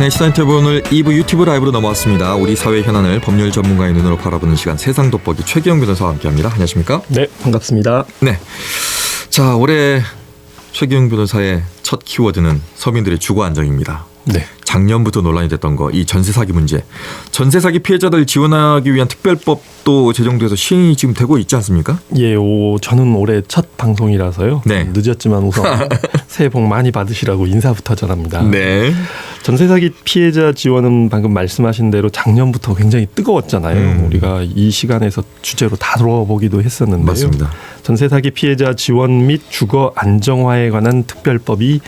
네, 시사인터뷰 오늘 2부 유튜브 라이브로 넘어왔습니다. 우리 사회 현안을 법률 전문가의 눈으로 바라보는 시간 세상 돋보기 최기영 변호사와 함께합니다. 안녕하십니까? 네, 반갑습니다. 네, 자 올해 최기영 변호사의 첫 키워드는 서민들의 주거 안정입니다. 네. 작년부터 논란이 됐던 거, 이 전세 사기 문제. 전세 사기 피해자들 지원하기 위한 특별법도 제정돼서 시행이 지금 되고 있지 않습니까? 예, 저는 올해 첫 방송이라서요. 네. 늦었지만 우선 새해 복 많이 받으시라고 인사부터 전합니다. 네. 전세 사기 피해자 지원은 방금 말씀하신 대로 작년부터 굉장히 뜨거웠잖아요. 우리가 이 시간에서 주제로 다뤄보기도 했었는데요. 맞습니다. 전세 사기 피해자 지원 및 주거 안정화에 관한 특별법이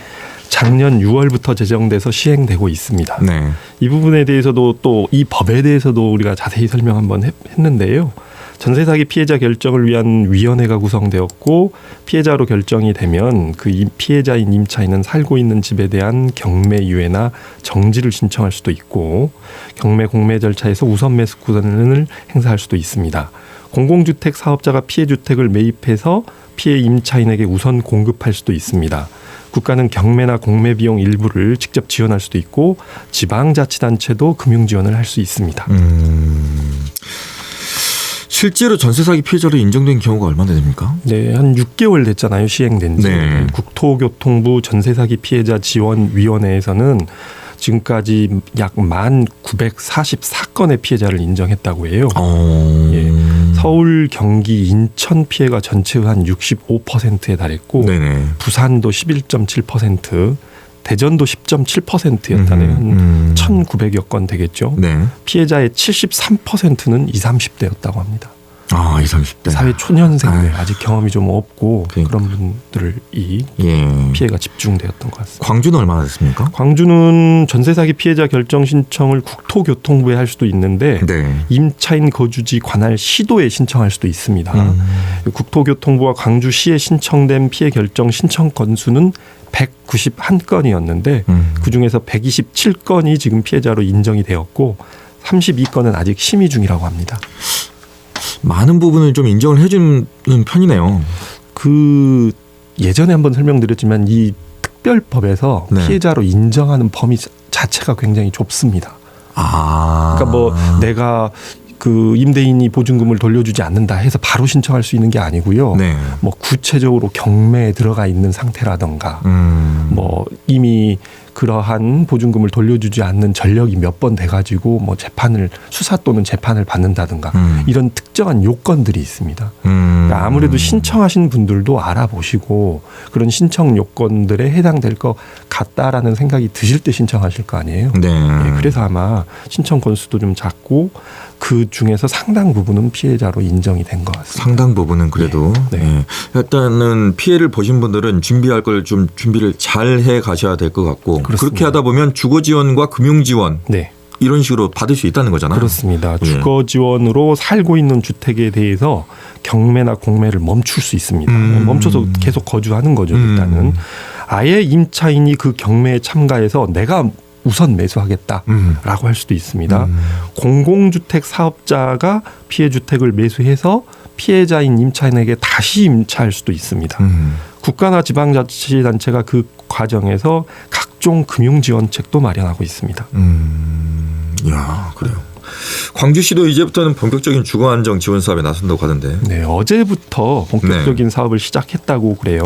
작년 6월부터 제정돼서 시행되고 있습니다. 네. 이 부분에 대해서도 또 이 법에 대해서도 우리가 자세히 설명 한번 했는데요. 전세 사기 피해자 결정을 위한 위원회가 구성되었고 피해자로 결정이 되면 그 피해자인 임차인은 살고 있는 집에 대한 경매 유예나 정지를 신청할 수도 있고 경매 공매 절차에서 우선 매수권을 행사할 수도 있습니다. 공공주택 사업자가 피해 주택을 매입해서 피해 임차인에게 우선 공급할 수도 있습니다. 국가는 경매나 공매 비용 일부를 직접 지원할 수도 있고 지방자치단체도 금융 지원을 할 수 있습니다. 실제로 전세 사기 피해자로 인정된 경우가 얼마나 됩니까? 네, 한 6개월 됐잖아요. 시행된 지. 네. 국토교통부 전세 사기 피해자 지원위원회에서는 지금까지 약 1,944건의 피해자를 인정했다고 해요. 예, 서울, 경기, 인천 피해가 전체의 한 65%에 달했고 네네. 부산도 11.7%, 대전도 10.7%였다네요. 한 1,900여 건 되겠죠. 네. 피해자의 73%는 20, 30대였다고 합니다. 아, 20, 30대. 사회 초년생들 아직 경험이 좀 없고 그러니까. 그런 분들이 피해가 집중되었던 것 같습니다. 광주는 얼마나 됐습니까? 광주는 전세 사기 피해자 결정 신청을 국토교통부에 할 수도 있는데 임차인 거주지 관할 시도에 신청할 수도 있습니다. 국토교통부와 광주시에 신청된 피해 결정 신청 건수는 191건이었는데 그중에서 127건이 지금 피해자로 인정이 되었고 32건은 아직 심의 중이라고 합니다. 많은 부분을 좀 인정을 해주는 편이네요. 그 예전에 한번 설명드렸지만 이 특별법에서 피해자로 인정하는 범위 자체가 굉장히 좁습니다. 그러니까 뭐 내가 그 임대인이 보증금을 돌려주지 않는다 해서 바로 신청할 수 있는 게 아니고요. 뭐 구체적으로 경매에 들어가 있는 상태라든가 뭐 이미 그러한 보증금을 돌려주지 않는 전력이 몇 번 돼가지고 뭐 재판을 수사 또는 재판을 받는다든가 이런 특정한 요건들이 있습니다. 그러니까 아무래도 신청하신 분들도 알아보시고 그런 신청 요건들에 해당될 것 같다라는 생각이 드실 때 신청하실 거 아니에요. 네, 그래서 아마 신청 건수도 좀 작고 그 중에서 상당 부분은 피해자로 인정이 된 것 같습니다. 상당 부분은 그래도 일단은 피해를 보신 분들은 준비할 걸 좀 준비를 잘 해 가셔야 될 것 같고 그렇습니다. 그렇게 하다 보면 주거 지원과 금융 지원 이런 식으로 받을 수 있다는 거잖아요. 그렇습니다. 주거 지원으로 살고 있는 주택에 대해서 경매나 공매를 멈출 수 있습니다. 멈춰서 계속 거주하는 거죠. 일단은 아예 임차인이 그 경매에 참가해서 내가 우선 매수하겠다라고 할 수도 있습니다. 공공주택 사업자가 피해 주택을 매수해서 피해자인 임차인에게 다시 임차할 수도 있습니다. 국가나 지방자치단체가 그 과정에서 각종 금융지원책도 마련하고 있습니다. 이야, 그래요. 광주시도 이제부터는 본격적인 주거안정 지원 사업에 나선다고 하던데. 네, 어제부터 본격적인 사업을 시작했다고 그래요.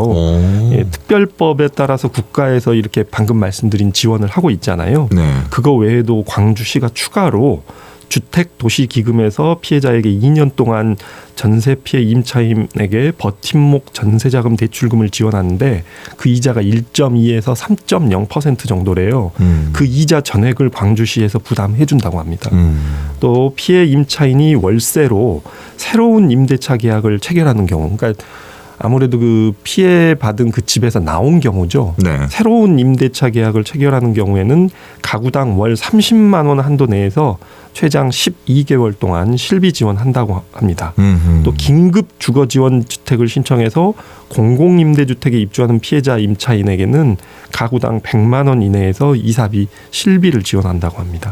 예, 특별법에 따라서 국가에서 이렇게 방금 말씀드린 지원을 하고 있잖아요. 그거 외에도 광주시가 추가로 주택도시기금에서 피해자에게 2년 동안 전세 피해 임차인에게 버팀목 전세자금 대출금을 지원하는데 그 이자가 1.2에서 3.0% 정도래요. 그 이자 전액을 광주시에서 부담해 준다고 합니다. 또 피해 임차인이 월세로 새로운 임대차 계약을 체결하는 경우, 그러니까 아무래도 그 피해받은 그 집에서 나온 경우죠. 새로운 임대차 계약을 체결하는 경우에는 가구당 월 30만 원 한도 내에서 최장 12개월 동안 실비 지원한다고 합니다. 또 긴급 주거 지원 주택을 신청해서 공공임대주택에 입주하는 피해자 임차인에게는 가구당 100만 원 이내에서 이사비 실비를 지원한다고 합니다.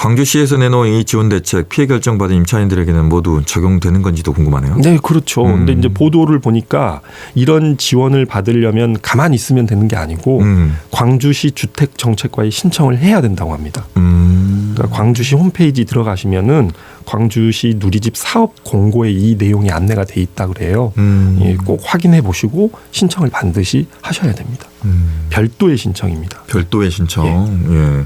광주시에서 내놓은 이 지원 대책 피해 결정받은 임차인들에게는 모두 적용되는 건지도 궁금하네요. 네, 그렇죠. 근데 이제 보도를 보니까 이런 지원을 받으려면 가만히 있으면 되는 게 아니고 광주시 주택정책과에 신청을 해야 된다고 합니다. 그러니까 광주시 홈페이지 들어가시면은 광주시 누리집 사업 공고에 이 내용이 안내가 돼 있다 그래요. 예, 꼭 확인해 보시고 신청을 반드시 하셔야 됩니다. 별도의 신청입니다. 별도의 신청. 예.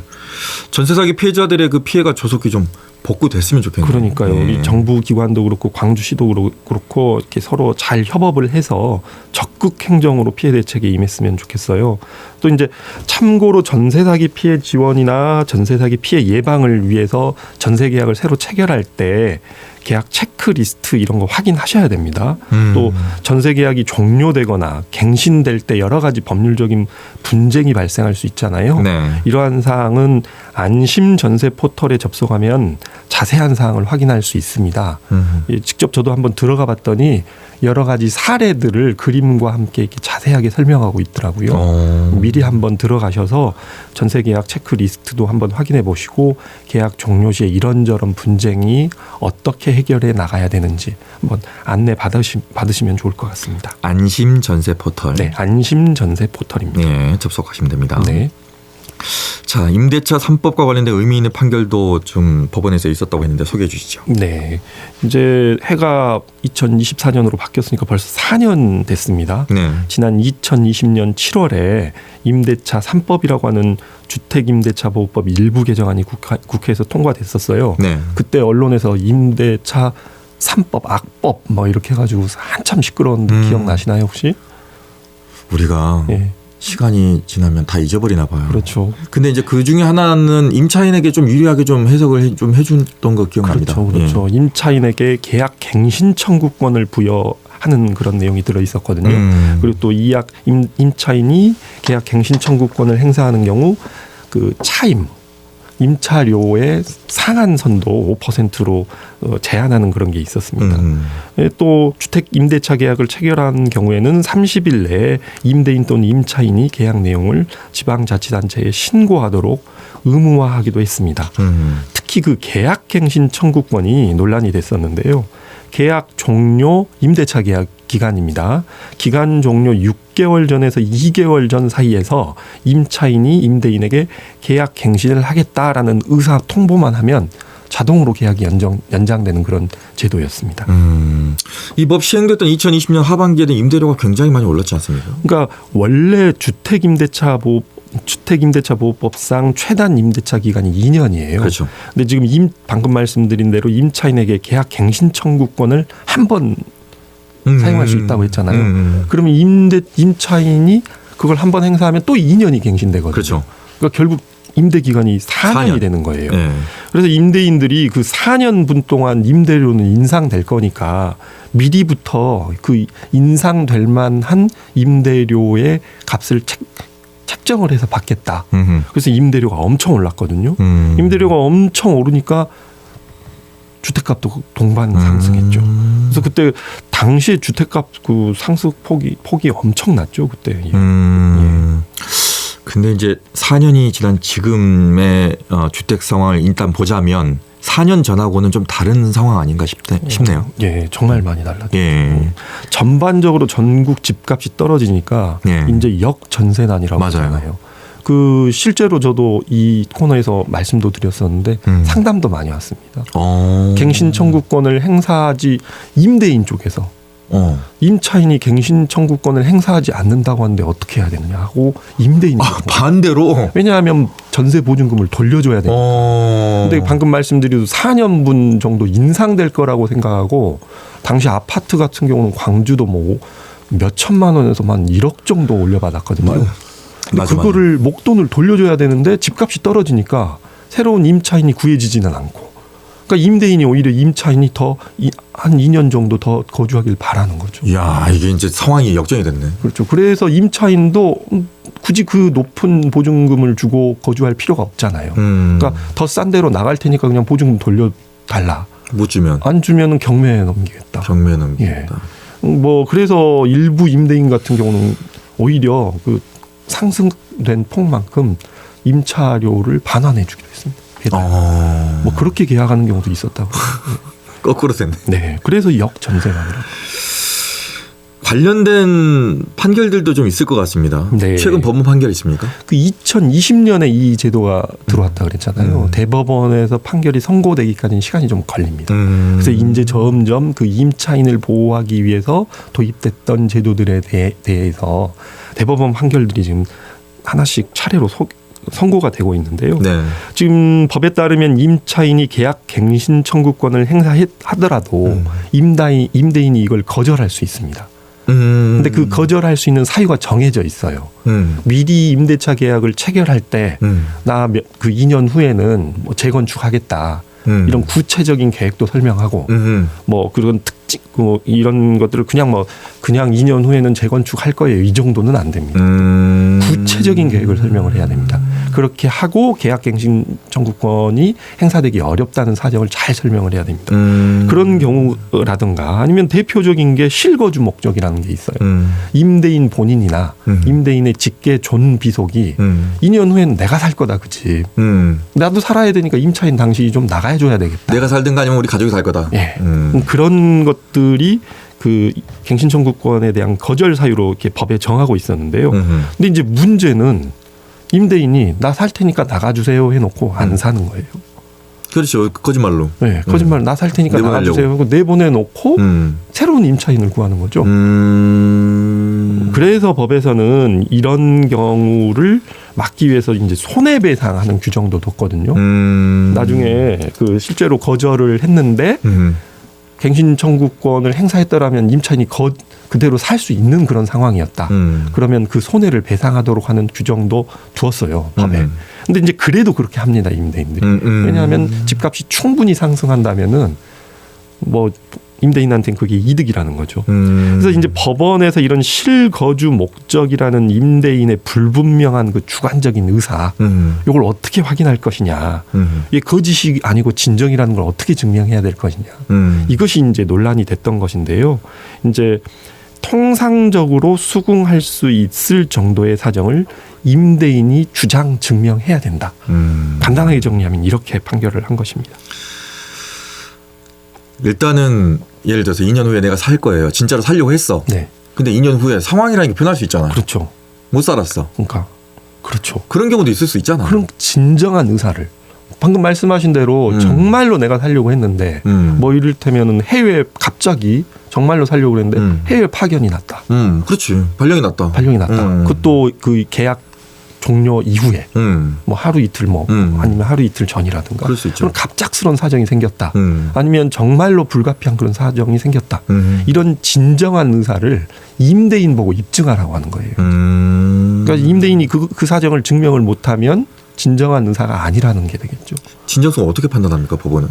전세 사기 피해자들의 그 피해가 조속히 좀 복구됐으면 좋겠네요. 그러니까요. 예. 우리 정부 기관도 그렇고 광주시도 그렇고 이렇게 서로 잘 협업을 해서 적극 행정으로 피해 대책에 임했으면 좋겠어요. 또 이제 참고로 전세 사기 피해 지원이나 전세 사기 피해 예방을 위해서 전세 계약을 새로 체결할 때 계약 체크리스트 이런 거 확인하셔야 됩니다. 또 전세 계약이 종료되거나 갱신될 때 여러 가지 법률적인 분쟁이 발생할 수 있잖아요. 네. 이러한 사항은 안심 전세 포털에 접속하면 자세한 사항을 확인할 수 있습니다. 직접 저도 한번 들어가 봤더니 여러 가지 사례들을 그림과 함께 이렇게 자세하게 설명하고 있더라고요. 미리 한번 들어가셔서 전세 계약 체크리스트도 한번 확인해 보시고 계약 종료 시에 이런저런 분쟁이 어떻게 해결해 나가야 되는지 한번 안내 받으시면 좋을 것 같습니다. 안심 전세 포털. 네, 안심 전세 포털입니다. 네, 접속하시면 됩니다. 네. 자, 임대차 3법과 관련된 의미 있는 판결도 좀 법원에서 있었다고 했는데 소개해 주시죠. 네. 이제 해가 2024년으로 바뀌었으니까 벌써 4년 됐습니다. 네. 지난 2020년 7월에 임대차 3법이라고 하는 주택임대차보호법 일부 개정안이 국회에서 통과됐었어요. 네. 그때 언론에서 임대차 3법, 악법 뭐 이렇게 해가지고 한참 시끄러웠는데 기억나시나요 혹시? 우리가 예. 시간이 지나면 다 잊어버리나 봐요. 그렇죠. 근데 이제 그 중에 하나는 임차인에게 좀 유리하게 좀 해석을 좀 해줬던 거 기억납니다. 그렇죠. 예. 임차인에게 계약 갱신 청구권을 부여하는 그런 내용이 들어 있었거든요. 그리고 또 임차인이 계약 갱신 청구권을 행사하는 경우 그 차임 임차료의 상한선도 5%로 제한하는 그런 게 있었습니다. 또 주택 임대차 계약을 체결한 경우에는 30일 내에 임대인 또는 임차인이 계약 내용을 지방자치단체에 신고하도록 의무화하기도 했습니다. 특히 그 계약갱신 청구권이 논란이 됐었는데요. 계약 종료 임대차 계약 기간입니다. 기간 종료 6개월 전에서 2개월 전 사이에서 임차인이 임대인에게 계약 갱신을 하겠다라는 의사 통보만 하면 자동으로 계약이 연장되는 그런 제도였습니다. 이 법 시행됐던 2020년 하반기에는 임대료가 굉장히 많이 올랐지 않습니까? 그러니까 원래 주택임대차보호법상 최단 임대차 기간이 2년이에요. 그렇죠. 근데 지금 방금 말씀드린 대로 임차인에게 계약 갱신 청구권을 한 번 사용할 수 있다고 했잖아요. 그러면 임차인이 그걸 한 번 행사하면 또 2년이 갱신되거든요. 그렇죠. 그러니까 결국 임대 기간이 4년이 되는 거예요. 네. 그래서 임대인들이 그 4년분 동안 임대료는 인상될 거니까 미리부터 그 인상될 만한 임대료의 값을 책정을 해서 받겠다. 그래서 임대료가 엄청 올랐거든요. 임대료가 엄청 오르니까 주택값도 동반 상승했죠. 그래서 그때 당시에 주택값 그 상승 폭이 엄청났죠. 그때. 예. 근데 이제 4년이 지난 지금의 주택 상황을 일단 보자면 4년 전하고는 좀 다른 상황 아닌가 싶네요. 예, 정말 많이 달라졌죠. 예. 전반적으로 전국 집값이 떨어지니까 이제 역전세난이라고 하잖아요. 그 실제로 저도 이 코너에서 말씀도 드렸었는데 상담도 많이 왔습니다. 갱신 청구권을 행사하지 임대인 쪽에서 임차인이 갱신 청구권을 행사하지 않는다고 하는데 어떻게 해야 되느냐 하고 임대인이 반대로 왜냐하면 전세 보증금을 돌려줘야 되니까. 근데 방금 말씀드린 4년분 정도 인상될 거라고 생각하고 당시 아파트 같은 경우는 광주도 뭐 몇 천만 원에서만 1억 정도 올려받았거든요. 그거를 목돈을 돌려줘야 되는데 집값이 떨어지니까 새로운 임차인이 구해지지는 않고. 그러니까 임대인이 오히려 임차인이 더 한 2년 정도 더 거주하길 바라는 거죠. 이야, 이게 이제 상황이 역전이 됐네. 그렇죠. 그래서 임차인도 굳이 그 높은 보증금을 주고 거주할 필요가 없잖아요. 그러니까 더 싼 데로 나갈 테니까 그냥 보증금 돌려달라. 못 주면. 안 주면은 경매에 넘기겠다. 경매에 넘기겠다. 예. 뭐 그래서 일부 임대인 같은 경우는 오히려 그 상승된 폭만큼 임차료를 반환해 주기로 했습니다. 해달라. 뭐 그렇게 계약하는 경우도 있었다고. 거꾸로 됐네. 네, 그래서 역전세가 관련된 판결들도 좀 있을 것 같습니다. 네. 최근 법원 판결 있습니까? 그 2020년에 이 제도가 들어왔다 그랬잖아요. 대법원에서 판결이 선고되기까지는 시간이 좀 걸립니다. 그래서 이제 점점 그 임차인을 보호하기 위해서 도입됐던 제도들에 대해서 대법원 판결들이 지금 하나씩 차례로 선고가 되고 있는데요. 네. 지금 법에 따르면 임차인이 계약 갱신 청구권을 행사하더라도 임대인이 이걸 거절할 수 있습니다. 근데 그 거절할 수 있는 사유가 정해져 있어요. 미리 임대차 계약을 체결할 때 나 그 2년 후에는 뭐 재건축하겠다. 이런 구체적인 계획도 설명하고 뭐 그런 특징 이런 것들을 그냥 2년 후에는 재건축할 거예요. 이 정도는 안 됩니다. 구체적인 계획을 설명을 해야 됩니다. 그렇게 하고 계약갱신 청구권이 행사되기 어렵다는 사정을 잘 설명을 해야 됩니다. 그런 경우라든가 아니면 대표적인 게 실거주 목적이라는 게 있어요. 임대인 본인이나 임대인의 직계 존비속이 2년 후에는 내가 살 거다 그 집. 나도 살아야 되니까 임차인 당신이 좀 나가줘야 되겠다. 내가 살든가 아니면 우리 가족이 살 거다. 예. 그런 것들이 그 갱신 청구권에 대한 거절 사유로 이렇게 법에 정하고 있었는데요. 근데 이제 문제는 임대인이 나 살 테니까 나가주세요 해놓고 안 사는 거예요. 그렇죠. 거짓말로. 네, 거짓말 나 살 테니까 나가주세요 하고 내보내놓고 새로운 임차인을 구하는 거죠. 그래서 법에서는 이런 경우를 막기 위해서 이제 손해배상하는 규정도 뒀거든요. 나중에 그 실제로 거절을 했는데 갱신 청구권을 행사했더라면 임차인이 그대로 살 수 있는 그런 상황이었다. 그러면 그 손해를 배상하도록 하는 규정도 두었어요, 법에. 근데 이제 그래도 그렇게 합니다, 임대인들이. 왜냐하면 집값이 충분히 상승한다면은 뭐 임대인한테는 그게 이득이라는 거죠. 그래서 이제 법원에서 이런 실거주 목적이라는 임대인의 불분명한 그 주관적인 의사, 이걸 어떻게 확인할 것이냐, 이게 거짓이 아니고 진정이라는 걸 어떻게 증명해야 될 것이냐, 이것이 이제 논란이 됐던 것인데요. 이제 통상적으로 수긍할 수 있을 정도의 사정을 임대인이 주장 증명해야 된다. 간단하게 정리하면 이렇게 판결을 한 것입니다. 일단은 예를 들어서 2년 후에 내가 살 거예요. 진짜로 살려고 했어. 네. 근데 2년 후에 상황이라는 게 변할 수 있잖아. 그렇죠. 못 살았어. 그러니까 그렇죠. 그런 경우도 있을 수 있잖아. 그런 진정한 의사를 방금 말씀하신 대로 정말로 내가 살려고 했는데 뭐 이를테면은 해외 갑자기 정말로 살려고 했는데 해외 파견이 났다. 그렇지. 발령이 났다. 그것도 그 계약 종료 이후에 뭐 하루 이틀 아니면 하루 이틀 전이라든가 그럴 수 있죠. 그런 갑작스러운 사정이 생겼다. 아니면 정말로 불가피한 그런 사정이 생겼다. 이런 진정한 의사를 임대인 보고 입증하라고 하는 거예요. 그러니까 임대인이 그 사정을 증명을 못하면 진정한 의사가 아니라는 게 되겠죠. 진정성을 어떻게 판단합니까, 법원은?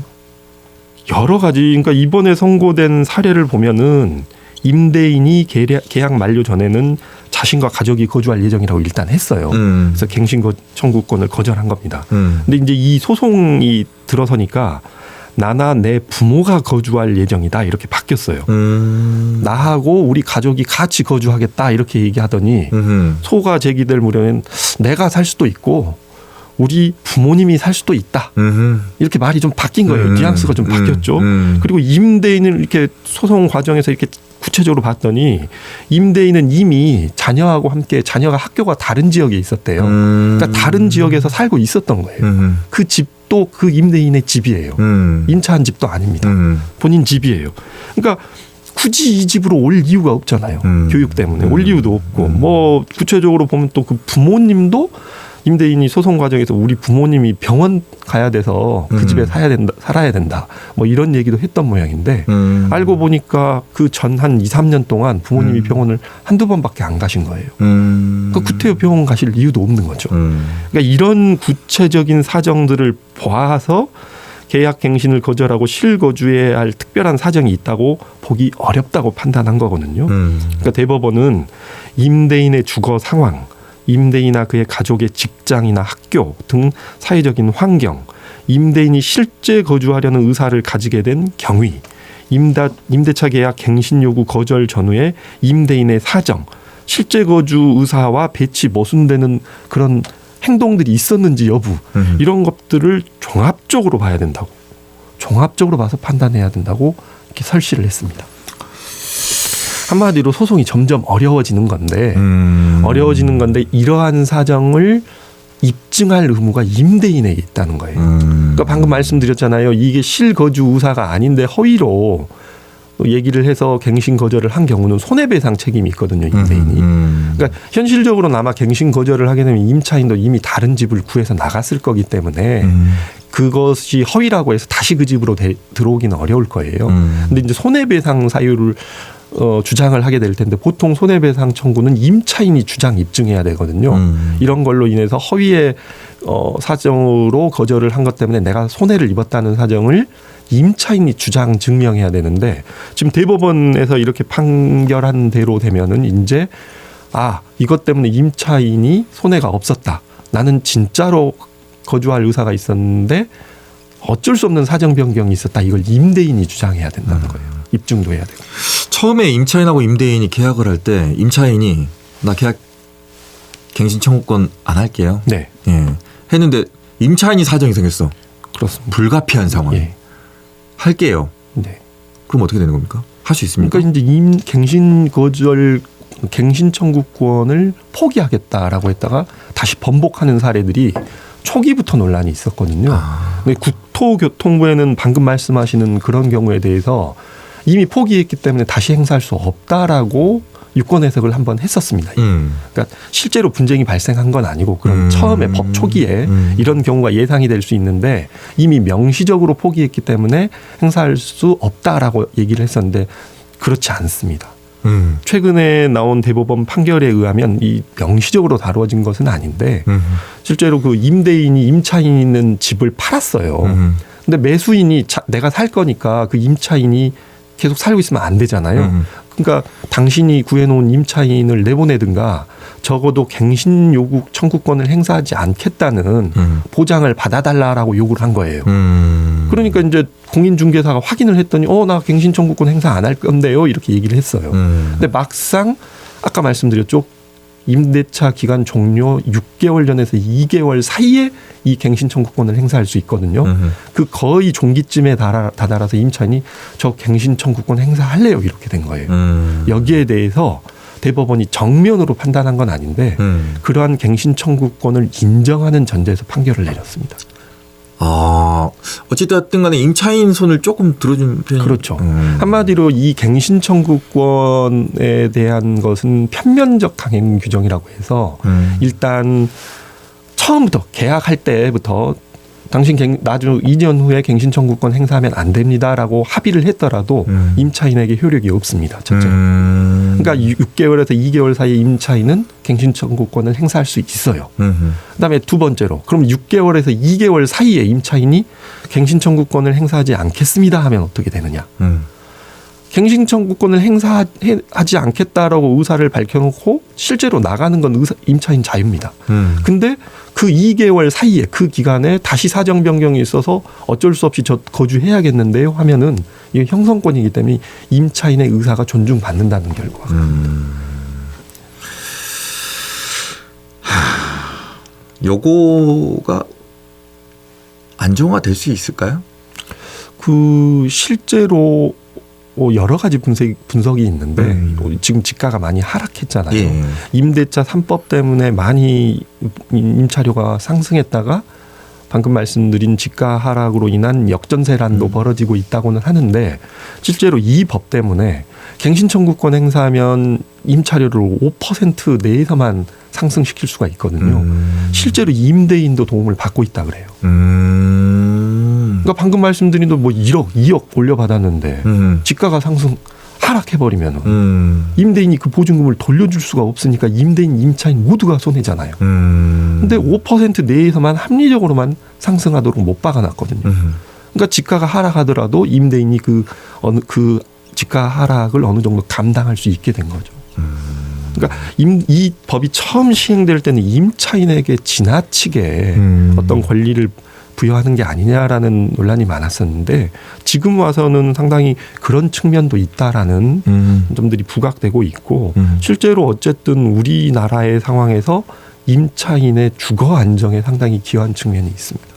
여러 가지. 그러니까 이번에 선고된 사례를 보면은 임대인이 계약 만료 전에는 자신과 가족이 거주할 예정이라고 일단 했어요. 그래서 갱신 청구권을 거절한 겁니다. 근데 이제 이 소송이 들어서니까 나나 내 부모가 거주할 예정이다 이렇게 바뀌었어요. 나하고 우리 가족이 같이 거주하겠다 이렇게 얘기하더니 소가 제기될 무렵엔 내가 살 수도 있고 우리 부모님이 살 수도 있다. 이렇게 말이 좀 바뀐 거예요. 뉘앙스가 좀 바뀌었죠. 그리고 임대인을 이렇게 소송 과정에서 이렇게 구체적으로 봤더니 임대인은 이미 자녀하고 함께 자녀가 학교가 다른 지역에 있었대요. 그러니까 다른 지역에서 살고 있었던 거예요. 그 집도 그 임대인의 집이에요. 임차한 집도 아닙니다. 본인 집이에요. 그러니까 굳이 이 집으로 올 이유가 없잖아요. 교육 때문에 올 이유도 없고 뭐 구체적으로 보면 또 그 부모님도 임대인이 소송 과정에서 우리 부모님이 병원 가야 돼서 그 집에 살아야 된다. 뭐 이런 얘기도 했던 모양인데 알고 보니까 그 전 한 2, 3년 동안 부모님이 병원을 한두 번밖에 안 가신 거예요. 그러니까 구태여 병원 가실 이유도 없는 거죠. 그러니까 이런 구체적인 사정들을 봐서 계약 갱신을 거절하고 실거주해야 할 특별한 사정이 있다고 보기 어렵다고 판단한 거거든요. 그러니까 대법원은 임대인의 주거 상황, 임대인이나 그의 가족의 직장이나 학교 등 사회적인 환경, 임대인이 실제 거주하려는 의사를 가지게 된 경위, 임대차 계약 갱신 요구 거절 전후의 임대인의 사정, 실제 거주 의사와 배치 모순되는 그런 행동들이 있었는지 여부 이런 것들을 종합적으로 봐야 된다고. 종합적으로 봐서 판단해야 된다고 이렇게 설시를 했습니다. 한마디로 소송이 점점 어려워지는 건데 이러한 사정을 입증할 의무가 임대인에게 있다는 거예요. 그러니까 방금 말씀드렸잖아요. 이게 실거주 의사가 아닌데 허위로 얘기를 해서 갱신 거절을 한 경우는 손해배상 책임이 있거든요. 임대인이. 그러니까 현실적으로는 아마 갱신 거절을 하게 되면 임차인도 이미 다른 집을 구해서 나갔을 거기 때문에 그것이 허위라고 해서 다시 그 집으로 들어오기는 어려울 거예요. 근데 이제 손해배상 사유를 주장을 하게 될 텐데 보통 손해배상 청구는 임차인이 주장 입증해야 되거든요. 이런 걸로 인해서 허위의 사정으로 거절을 한 것 때문에 내가 손해를 입었다는 사정을 임차인이 주장 증명해야 되는데 지금 대법원에서 이렇게 판결한 대로 되면은 이제 이것 때문에 임차인이 손해가 없었다. 나는 진짜로 거주할 의사가 있었는데 어쩔 수 없는 사정 변경이 있었다. 이걸 임대인이 주장해야 된다는 거예요. 입증도 해야 되고. 처음에 임차인하고 임대인이 계약을 할 때 임차인이 나 계약 갱신 청구권 안 할게요. 네. 예. 했는데 임차인이 사정이 생겼어. 그렇습니다. 불가피한 상황. 예. 할게요. 네. 그럼 어떻게 되는 겁니까? 할 수 있습니까? 그러니까 이제 갱신 청구권을 포기하겠다라고 했다가 다시 번복하는 사례들이 초기부터 논란이 있었거든요. 근데 국토교통부에는 방금 말씀하시는 그런 경우에 대해서 이미 포기했기 때문에 다시 행사할 수 없다라고 유권 해석을 한번 했었습니다. 그러니까 실제로 분쟁이 발생한 건 아니고 그럼 처음에 법 초기에 이런 경우가 예상이 될 수 있는데 이미 명시적으로 포기했기 때문에 행사할 수 없다라고 얘기를 했었는데 그렇지 않습니다. 최근에 나온 대법원 판결에 의하면 이 명시적으로 다루어진 것은 아닌데 실제로 그 임대인이 임차인이 있는 집을 팔았어요. 근데 매수인이 내가 살 거니까 그 임차인이 계속 살고 있으면 안 되잖아요. 그러니까 당신이 구해놓은 임차인을 내보내든가 적어도 갱신 요구 청구권을 행사하지 않겠다는 보장을 받아달라라고 요구를 한 거예요. 그러니까 이제 공인중개사가 확인을 했더니 나 갱신 청구권 행사 안 할 건데요 이렇게 얘기를 했어요. 근데 막상 아까 말씀드렸죠. 임대차 기간 종료 6개월 전에서 2개월 사이에 이 갱신 청구권을 행사할 수 있거든요. 그 거의 종기쯤에 다다라서 임차인이 저 갱신 청구권 행사할래요 이렇게 된 거예요. 여기에 대해서 대법원이 정면으로 판단한 건 아닌데 그러한 갱신 청구권을 인정하는 전제에서 판결을 내렸습니다. 어쨌든 간에 임차인 손을 조금 들어준 편이 그렇죠. 한마디로 이 갱신 청구권에 대한 것은 편면적 강행 규정이라고 해서 일단 처음부터 계약할 때부터 당신 나중 2년 후에 갱신 청구권 행사하면 안 됩니다라고 합의를 했더라도 임차인에게 효력이 없습니다. 첫째. 그러니까 6개월에서 2개월 사이에 임차인은 갱신 청구권을 행사할 수 있어요. 그다음에 두 번째로 그럼 6개월에서 2개월 사이에 임차인이 갱신 청구권을 행사하지 않겠습니다 하면 어떻게 되느냐. 갱신 청구권을 행사하지 않겠다라고 의사를 밝혀놓고 실제로 나가는 건 임차인 자유입니다. 근데 그 2개월 사이에 그 기간에 다시 사정 변경이 있어서 어쩔 수 없이 저 거주해야겠는데요 하면은 이게 형성권이기 때문에 임차인의 의사가 존중받는다는 결과. 요거가 안정화될 수 있을까요? 실제로 여러 가지 분석이 있는데 지금 지가가 많이 하락했잖아요. 예. 임대차 3법 때문에 많이 임차료가 상승했다가 방금 말씀드린 지가 하락으로 인한 역전세란도 벌어지고 있다고는 하는데 실제로 이 법 때문에 갱신 청구권 행사하면 임차료를 5% 내에서만 상승시킬 수가 있거든요. 실제로 임대인도 도움을 받고 있다 그래요. 그러니까 방금 말씀드린 뭐 1억, 2억 올려받았는데 지가가 하락해버리면 임대인이 그 보증금을 돌려줄 수가 없으니까 임대인, 임차인 모두가 손해잖아요. 근데 5% 내에서만 합리적으로만 상승하도록 못 박아놨거든요. 그러니까 지가가 하락하더라도 임대인이 그 지가 하락을 어느 정도 감당할 수 있게 된 거죠. 그러니까 이 법이 처음 시행될 때는 임차인에게 지나치게 어떤 권리를 부여하는 게 아니냐라는 논란이 많았었는데 지금 와서는 상당히 그런 측면도 있다라는 점들이 부각되고 있고 실제로 어쨌든 우리나라의 상황에서 임차인의 주거 안정에 상당히 기여한 측면이 있습니다.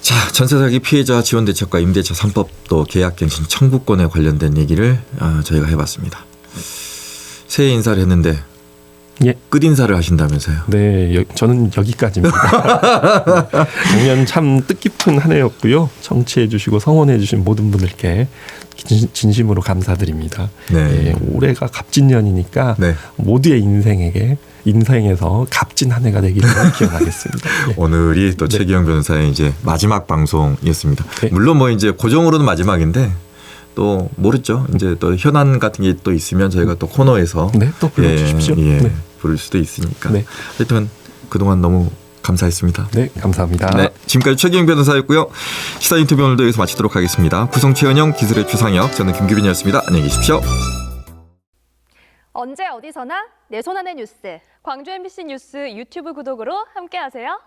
자, 전세 사기 피해자 지원 대책과 임대차 3법 또 계약갱신 청구권에 관련된 얘기를 저희가 해봤습니다. 새해 인사를 했는데 예. 끝 인사를 하신다면서요? 네, 저는 여기까지입니다. 작년 참 뜻깊은 한 해였고요. 청취해 주시고 성원해 주신 모든 분들께 진심으로 감사드립니다. 네. 예, 올해가 갑진년이니까 네. 모두의 인생에서 값진 한 해가 되기를 기원하겠습니다. 네. 오늘이 또 최기영 변호사의 이제 마지막 방송이었습니다. 네. 물론 뭐 이제 고정으로는 마지막인데 또 모르죠. 이제 또 현안 같은 게 또 있으면 저희가 또 코너에서 네, 또 불러주십시오. 네. 부를 수도 있으니까. 네. 하여튼 그동안 너무 감사했습니다. 네, 감사합니다. 네, 지금까지 최기영 변호사였고요. 시사 인터뷰 오늘도 여기서 마치도록 하겠습니다. 구성 최은영, 기술의 주상혁, 저는 김규빈이었습니다. 안녕히 계십시오. 언제 어디서나 내 손 안의 뉴스. 광주 MBC 뉴스 유튜브 구독으로 함께하세요.